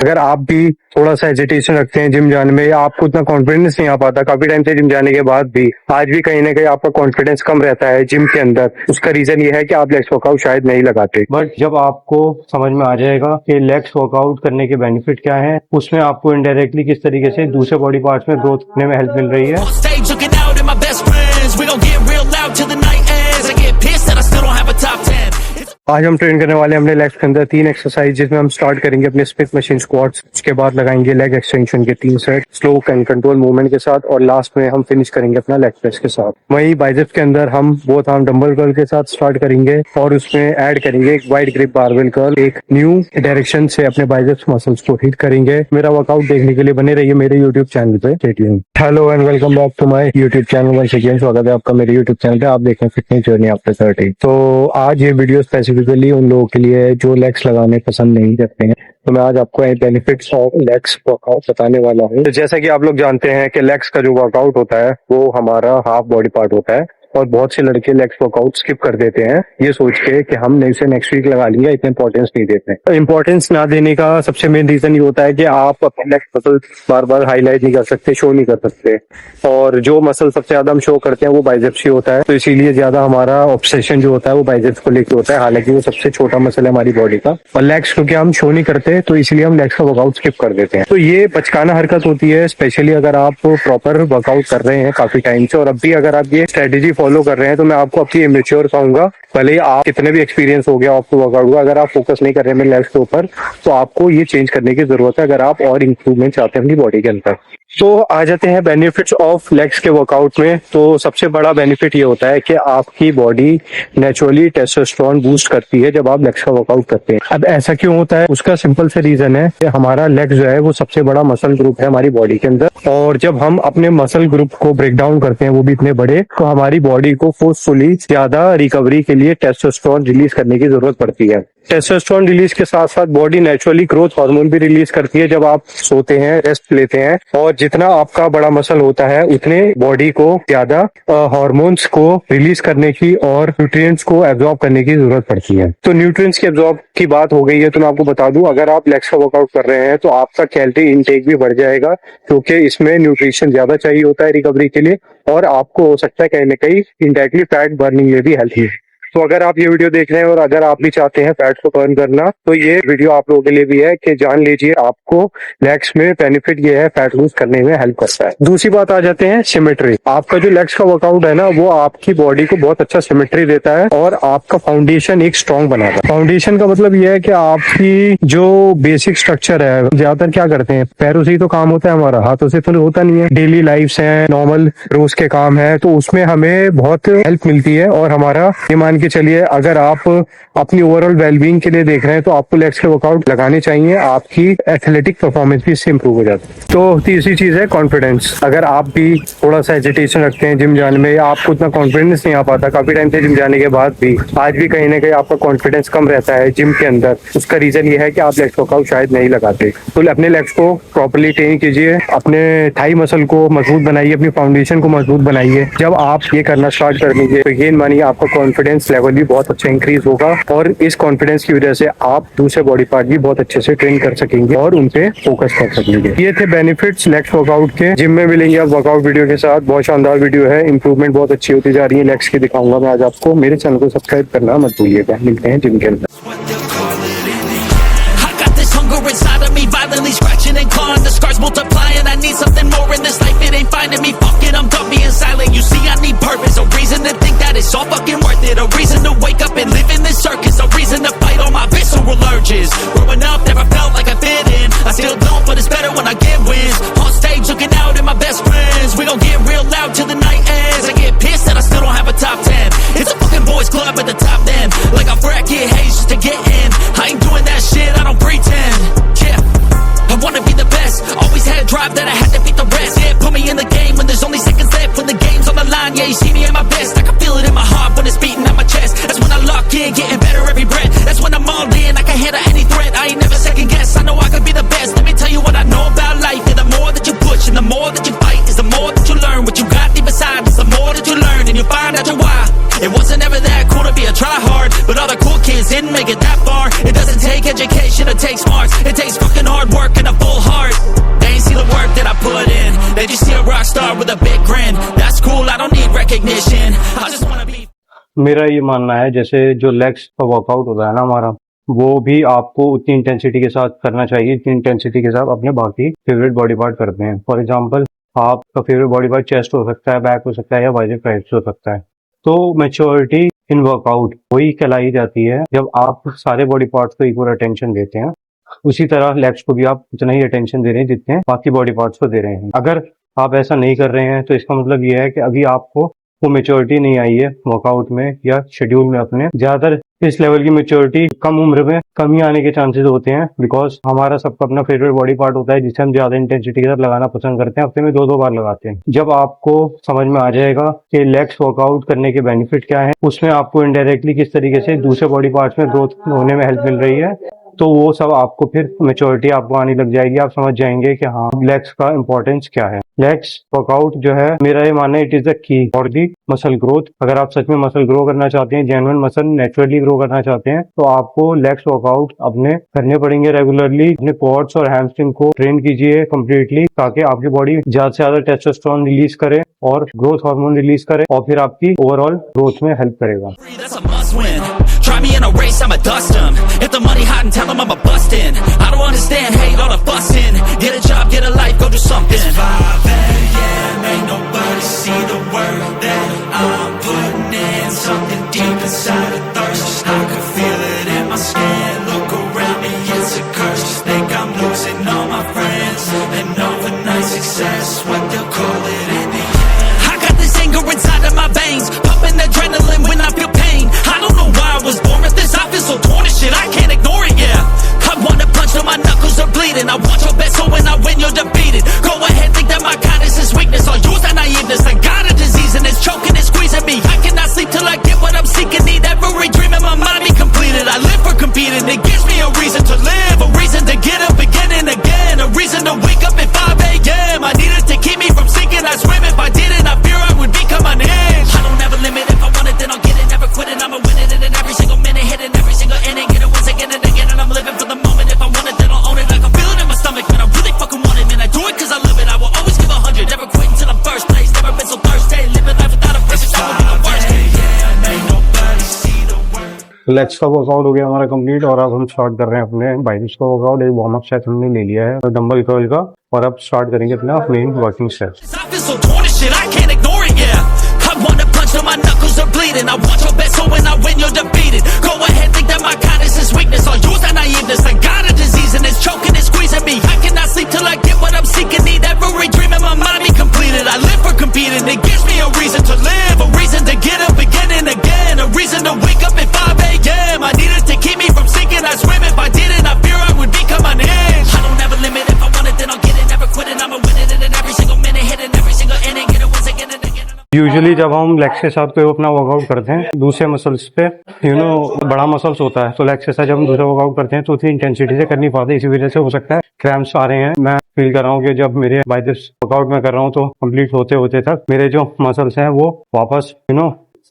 अगर आप भी थोड़ा सा हेजिटेशन रखते हैं जिम जाने में या आपको उतना कॉन्फिडेंस नहीं आ पाता काफी टाइम से जिम जाने के बाद भी आज भी कहीं ना कहीं आपका कॉन्फिडेंस कम रहता है जिम के अंदर, उसका रीजन ये है कि आप लेग्स वर्कआउट शायद नहीं लगाते। बट जब आपको समझ में आ जाएगा कि लेग्स वर्कआउट करने के बेनिफिट क्या है, उसमें आपको इनडायरेक्टली किस तरीके से दूसरे बॉडी पार्ट्स में ग्रोथ करने में हेल्प मिल रही है। आज हम ट्रेन करने वाले हैं अपने लेग्स के अंदर 3 एक्सरसाइज, जिसमें हम स्टार्ट करेंगे अपने स्मिथ मशीन स्क्वाट्स, उसके बाद लगाएंगे लेग एक्सटेंशन के 3 set slow and control movement के साथ, और लास्ट में हम फिनिश करेंगे अपना लेग प्रेस के साथ। वहीं बाइसेप्स के अंदर हम बोथ आर्म डंबल कर्ल के साथ स्टार्ट करेंगे और उसमें ऐड करेंगे एक वाइड ग्रिप बारबेल कर्ल, एक न्यू डायरेक्शन से अपने बाइसेप्स मसल्स को हिट करेंगे। मेरा वर्कआउट देखने के लिए बने रहिए मेरे यूट्यूब चैनल पे। Stay tuned. Hello and welcome back to my YouTube channel. Once again स्वागत है आपका मेरे यूट्यूब चैनल पे। आप देख रहे हैं फिटनेस जर्नी आफ्टर 30। तो आज ये वीडियो स्पेसिफिकली उन लोगों के लिए जो लेग्स लगाने पसंद नहीं करते हैं, तो मैं आज आपको बेनिफिट्स ऑफ लेग्स वर्कआउट बताने वाला हूँ। तो जैसा कि आप लोग जानते हैं कि लेग्स का जो वर्कआउट होता है वो हमारा हाफ बॉडी पार्ट होता है, और बहुत से लड़के लेग्स वर्कआउट स्किप कर देते हैं ये सोच के कि हम इसे नेक्स्ट वीक लगा लेंगे, इतना इंपॉर्टेंस नहीं देते। इंपॉर्टेंस ना देने का सबसे मेन रीजन ये होता है कि आप अपने लेग्स मसल बार बार हाईलाइट नहीं कर सकते, शो नहीं कर सकते, और जो मसल सबसे ज्यादा हम शो करते हैं वो बाइसेप्स ही होता है। तो इसीलिए ज्यादा हमारा ऑब्सेशन जो होता है वो बाइसेप्स को लेकर होता है, हालांकि वो सबसे छोटा मसल है हमारी बॉडी का। और लेग्स क्योंकि हम शो नहीं करते तो इसलिए हम लेग्स का वर्कआउट स्किप कर देते हैं। तो ये बचकाना हरकत होती है, स्पेशली अगर आप प्रॉपर वर्कआउट कर रहे हैं काफी टाइम से, और अब भी अगर आप ये स्ट्रेटेजी फॉलो कर रहे हैं तो मैं आपको अपनी इमेच्योर कहूंगा। भले ही आप कितने भी एक्सपीरियंस हो गया आपको वर्कआउट का, अगर आप फोकस नहीं कर रहे हैं मेरे लेग्स के ऊपर तो आपको ये चेंज करने की जरूरत है अगर आप और इंप्रूवमेंट चाहते हैं अपनी बॉडी के अंदर। तो आ जाते हैं बेनिफिट्स ऑफ लेग्स के वर्कआउट में। तो सबसे बड़ा बेनिफिट ये होता है कि आपकी बॉडी नेचुरली टेस्टोस्टेरोन बूस्ट करती है जब आप लेग्स का वर्कआउट करते हैं। अब ऐसा क्यों होता है, उसका सिंपल से रीजन है कि हमारा लेग्स जो है वो सबसे बड़ा मसल ग्रुप है हमारी बॉडी के अंदर, और जब हम अपने मसल ग्रुप को ब्रेक डाउन करते हैं वो भी इतने बड़े, तो हमारी बॉडी को फोर्सफुली ज्यादा रिकवरी के लिए टेस्टोस्टेरोन रिलीज करने की जरूरत पड़ती है। टेस्टोस्टेरोन रिलीज के साथ साथ बॉडी नेचुरली ग्रोथ हार्मोन भी रिलीज करती है जब आप सोते हैं, रेस्ट लेते हैं, और जितना आपका बड़ा मसल होता है उतने बॉडी को ज्यादा हार्मोन्स को रिलीज करने की और न्यूट्रिएंट्स को एब्जॉर्ब करने की जरूरत पड़ती है। तो न्यूट्रिएंट्स के एब्जॉर्ब की बात हो गई है, तो मैं आपको बता दूं अगर आप लेग्स का वर्कआउट कर रहे हैं तो आपका कैलोरी इनटेक भी बढ़ जाएगा, क्योंकि इसमें न्यूट्रिशन ज्यादा चाहिए होता है रिकवरी के लिए, और आपको हो सकता है कहीं ना कहीं इनडायरेक्टली फैट बर्निंग में भी हेल्प है। तो अगर आप ये वीडियो देख रहे हैं और अगर आप भी चाहते हैं फैट को बर्न करना, तो ये वीडियो आप लोगों के लिए भी है कि जान लीजिए आपको लेग्स में बेनिफिट ये है फैट लूज करने में हेल्प करता है। दूसरी बात आ जाते हैं सिमेट्री। आपका जो लेग्स का वर्कआउट है ना वो आपकी बॉडी को बहुत अच्छा सिमेट्री देता है और आपका फाउंडेशन एक स्ट्रॉन्ग बनाता है। फाउंडेशन का मतलब ये है कि आपकी जो बेसिक स्ट्रक्चर है, ज्यादातर क्या करते हैं पैरों से ही तो काम होता है हमारा, हाथों से तो होता नहीं है। डेली लाइफ है, नॉर्मल रोज के काम है, तो उसमें हमें बहुत हेल्प मिलती है। और हमारा ये मान के चलिए अगर आप अपनी ओवरऑल वेलबींग के लिए देख रहे हैं तो आपको लेग्स के वर्कआउट लगाने चाहिए, आपकी एथलेटिक परफॉर्मेंस भी इससे इंप्रूव हो जाती है। तो तीसरी चीज है कॉन्फिडेंस। अगर आप भी थोड़ा सा हेजिटेशन रखते हैं जिम जाने में या आपको उतना कॉन्फिडेंस नहीं आ पाता काफी टाइम से जिम जाने के बाद भी आज भी कहीं ना कहीं आपका कॉन्फिडेंस कम रहता है जिम के अंदर, उसका रीजन ये है कि आप लेग्स वर्कआउट शायद नहीं लगाते। तो अपने लेग्स को प्रॉपर्ली ट्रेन कीजिए, अपने थाई मसल को मजबूत बनाइए, अपनी फाउंडेशन को मजबूत बनाइए। जब आप ये करना स्टार्ट कर देंगे तो यकीन मानिए आपका कॉन्फिडेंस लेवल भी बहुत अच्छा इंक्रीज होगा, और इस कॉन्फिडेंस की वजह से आप दूसरे बॉडी पार्ट भी बहुत अच्छे से ट्रेन कर सकेंगे और उन पे फोकस कर सकेंगे। ये थे बेनिफिट्स लेग्स वर्कआउट के। जिम में मिलेंगे आप वर्कआउट वीडियो के साथ, बहुत शानदार वीडियो है, इंप्रूवमेंट बहुत अच्छी होती जा रही है लेग्स की, दिखाऊंगा मैं आज आपको। मेरे चैनल को सब्सक्राइब करना मत भूलिएगा। मिलते हैं जिम के अंदर। Violently scratching and clawing, the scars multiplying. I need something more in this life, it ain't finding me. Fuck it, I'm done being silent. You see, I need purpose, a reason to think that it's all fucking worth it. A reason to wake up and live in this circus. A reason to fight all my visceral urges. Growing up, never felt like I fit in. I still don't, but it's better when I get wins. On stage, looking out at my best friends. We gon' get real loud till the night ends. I get pissed that I still don't have a top 10. It's a fucking boys club at the top then. Like I bracket haze just to get in. I ain't doing that shit, I don't pretend. I wanna be the best, always had a drive that I had to beat the rest. Yeah, put me in the game when there's only seconds left. When the game's on the line, yeah, you see me at my best. I can feel it in my heart when it's beating at my chest. That's when I lock in, getting better every breath. That's when I'm all in, I can handle any threat. I ain't never second guess, I know I can be the best. Let me tell you what I know about life. Yeah, the more that you push and the more that you fight is the more that you learn. What you got deep inside is the more that you learn, and you'll find out your why. It wasn't ever that cool to be a tryhard, but all the cool kids didn't make it that far. It doesn't take education, it takes smarts. It takes fucking hard work. recognition. I just wanna be. मेरा ये मानना है जैसे जो legs का workout होता है ना हमारा, वो भी आपको उतनी इंटेंसिटी के साथ करना चाहिए जितनी इंटेंसिटी के साथ अपने बाकी फेवरेट बॉडी पार्ट करते हैं। फॉर एग्जांपल आपका फेवरेट बॉडी पार्ट चेस्ट हो सकता है, बैक हो सकता है या बाइसेप्स ट्राइसेप्स हो सकता है। तो मैच्योरिटी इन वर्कआउट वही कहलाई जाती है जब आप सारे बॉडी पार्ट्स को इक्वल अटेंशन देते हैं। उसी तरह लेग्स को भी आप उतना ही अटेंशन दे रहे हैं जितने बाकी बॉडी पार्ट्स को दे रहे हैं। अगर आप ऐसा नहीं कर रहे हैं तो इसका मतलब ये है कि अभी आपको वो मेच्योरिटी नहीं आई है वर्कआउट में या शेड्यूल में अपने। ज्यादातर इस लेवल की मेच्योरिटी कम उम्र में कमी आने के चांसेस होते हैं, बिकॉज हमारा सबका अपना फेवरेट बॉडी पार्ट होता है जिसे हम ज्यादा इंटेंसिटी के साथ लगाना पसंद करते हैं। हफ्ते में 2-2 बार लगाते हैं। जब आपको समझ में आ जाएगा कि लेग्स वर्कआउट करने के बेनिफिट क्या है, उसमें आपको इनडायरेक्टली किस तरीके से दूसरे बॉडी पार्ट्स में ग्रोथ होने में हेल्प मिल रही है, तो वो सब आपको फिर मेच्योरिटी आपको आने लग जाएगी। आप समझ जाएंगे कि हाँ लेग्स का इंपॉर्टेंस क्या है। लेग्स वर्कआउट जो है मेरा ये मानना है it is the key for the muscle growth. अगर आप सच में मसल ग्रो करना चाहते हैं, जेन्युइन मसल नेचुरली ग्रो करना चाहते हैं, तो आपको लेग्स वर्कआउट अपने करने पड़ेंगे रेगुलरली। अपने क्वाड्स और हैमस्ट्रिंग को ट्रेन कीजिए कम्प्लीटली ताकि आपकी बॉडी ज्यादा से ज्यादा टेस्टोस्टेरोन रिलीज करे और ग्रोथ हार्मोन रिलीज करे और फिर आपकी ओवरऑल ग्रोथ में हेल्प करेगा। That's a must win. Try me in a race, I'ma dust 'em. If the money hot and tell 'em I'ma bust in. I don't understand, hate all the fussing. Get a job, get a life, go do something. It's 5 a.m. Ain't nobody see the work that I'm putting in. Something deep inside a thirst. I can feel it in my skin. Look around me, it's a curse. Think I'm losing all my friends. And overnight success, what they'll call it in the end. I got this anger inside of my veins, pumping adrenaline when I feel pain. I don't know why I was born with this. I feel so torn and shit, I can't ignore it, yeah. I wanna punch till my knuckles are bleeding. I want your best, so when I win, you're defeated. Go ahead, think that my kindness is weakness. I'll use that naiveness. I got a disease and it's choking and squeezing me. I cannot sleep till I get what I'm seeking. Need every dream in my mind be completed. I live for competing. It gives me a reason to live, a reason to get up again and again, a reason to wake up at 5 a.m. I need it to keep me from sinking. I swim if I didn't, I fear I would become an inch. I don't ever limit. If I want it, then I'll get it. Never quit it, I'ma win it. And in every single minute, hitting every single inning, get it once again and again. And I'm living for the moment. If I want it, then I'll own it. I can feel it in my stomach, man. I really fucking want it, man. I do it 'cause I love it. I will always give 100. Never quit until I'm first place. Never been so thirsty. Living life without a purpose, that would be the worst. Ain't nobody see the word. Legs का workout हो गया हमारा complete और अब हम start कर रहे हैं अपने बाइसेप्स का वर्कआउट। एक वार्म अप सेट हमने ले लिया है डंबल कर्ल का और अब स्टार्ट करेंगे अपना main working set. I feel so torn and shit, I can't ignore it, yeah. I wanna punch till my knuckles are bleeding. I want your best, so when I win, you're defeated. Go ahead, think that my kindness is weakness. I'll use that naiveness. I got a disease and it's choking and squeezing me. I cannot sleep till I get what I'm seeking. Need every dream in my mind be completed. I live for competing. It gives me a reason to live, a reason to get up again and again, a reason to wake up at 5 a.m. I need it to keep me from sinking. I swim if I didn't, I fear I would become an inch. I don't ever limit. If I want it, then I'll get it. Never quit it, I'ma win it. And in every single minute, hitting every single inning, get it once again and again. Usually जब हम legs के साथ कोई अपना workout करते हैं दूसरे muscles पे बड़ा मसल्स होता है, तो लेग्स के साथ जब हम दूसरा वर्कआउट करते हैं तो उतनी इंटेंसिटी से कर नहीं पाते। इसी वजह से हो सकता है क्रैम्प्स आ रहे हैं। मैं फील कर रहा हूँ कि जब मेरे बाइसेप्स वर्कआउट में कर रहा हूँ तो कंप्लीट होते होते तक मेरे जो मसल्स हैं वो वापस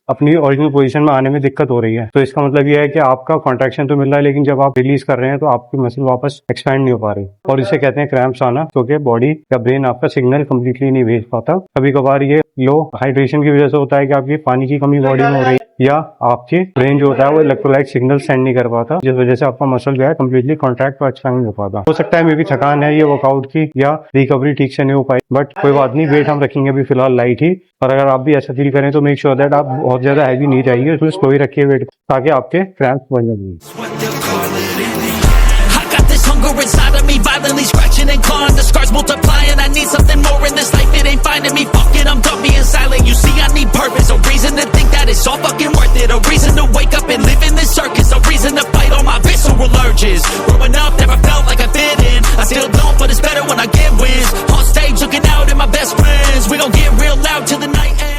अपनी ओरिजिनल पोजीशन में आने में दिक्कत हो रही है। तो इसका मतलब ये है कि आपका कॉन्ट्रैक्शन तो मिल रहा है लेकिन जब आप रिलीज कर रहे हैं तो आपकी मसल वापस एक्सपैंड नहीं हो पा रही और इसे कहते हैं क्रैम्प्स आना, क्योंकि बॉडी या ब्रेन आपका सिग्नल कंप्लीटली नहीं भेज पाता। कभी कभार ये लो हाइड्रेशन की वजह से होता है कि आपकी पानी की कमी बॉडी में हो रही है या आपकी ब्रेन जो होता है वो इलेक्ट्रोलाइट सिग्नल सेंड नहीं कर पाता, जिस वजह से आपका मसल जो है कंप्लीटली कॉन्ट्रैक्ट और एक्सपैंड नहीं हो पाता। हो सकता है मे भी थकान है ये वर्कआउट की या रिकवरी ठीक से नहीं हो पाई, बट कोई बात नहीं, वेट हम रखेंगे अभी फिलहाल लाइट ही। और अगर आप भी ऐसा फील करें तो मेक श्योर दैट आप बहुत ज्यादा हैवी नहीं चाहिए, उसमें स्लो ही रखिए वेट ताकि आपके क्रैम्प्स बन जाएंगे। What they'll call it in the end. I got this hunger inside of me, violently scratching and clawing. The scars multiplying. I need something more in this life. It ain't finding me. Fuck it, I'm done being silent. You see, I need purpose. A reason to think that it's all fucking worth it. A reason to wake up and live in this circus. A reason to fight all my visceral urges. Growing up, never felt like I fit in. I still don't, but it's better when I get wins. On stage, looking out at my best friends. We gon' get real loud till the night ends.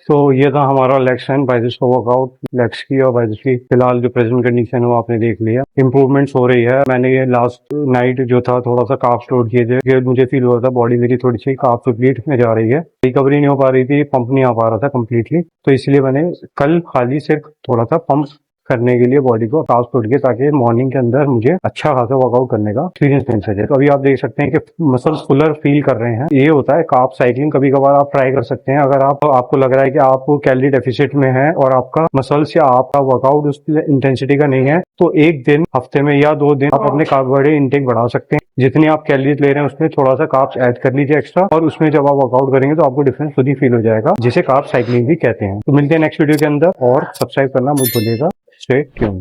तो ये था हमारा legs and biceps का workout. Legs की और biceps की फिलहाल जो प्रेजेंट कंडीशन है वो आपने देख लिया। इंप्रूवमेंट्स हो रही है। मैंने ये लास्ट नाइट जो था थोड़ा सा काफ्स लोड किए थे, मुझे फील हो रहा था बॉडी मेरी थोड़ी सी काफ डिप्लीट में जा रही है, रिकवरी नहीं हो पा रही थी, पंप नहीं आ पा रहा था कम्प्लीटली, तो इसलिए मैंने कल खाली सिर्फ थोड़ा सा पंप करने के लिए बॉडी को कार्ब्स तोड़ के, ताकि मॉर्निंग के अंदर मुझे अच्छा खासा वर्कआउट करने का एक्सपीरियंस मिल सके। तो अभी आप देख सकते हैं कि मसल्स फुलर फील कर रहे हैं। ये होता है कार्ब साइक्लिंग। कभी कभार आप ट्राई कर सकते हैं, अगर आपको लग रहा है कि आप कैलोरी डेफिसिट में है और आपका मसल्स या आपका वर्कआउट उस इंटेंसिटी का नहीं है, तो एक दिन हफ्ते में या 2 दिन आप अपने कार्बोहाइड्रेट इंटेक बढ़ा सकते हैं। जितनी आप कैलोरीज ले रहे हैं उसमें थोड़ा सा कार्ब्स ऐड कर लीजिए एक्स्ट्रा, और उसमें जब आप वर्कआउट करेंगे तो आपको डिफरेंस खुद ही फील हो जाएगा, जिसे कार्ब साइक्लिंग भी कहते हैं। तो मिलते हैं नेक्स्ट वीडियो के अंदर, और सब्सक्राइब करना मत भूलिएगा। Stay tuned.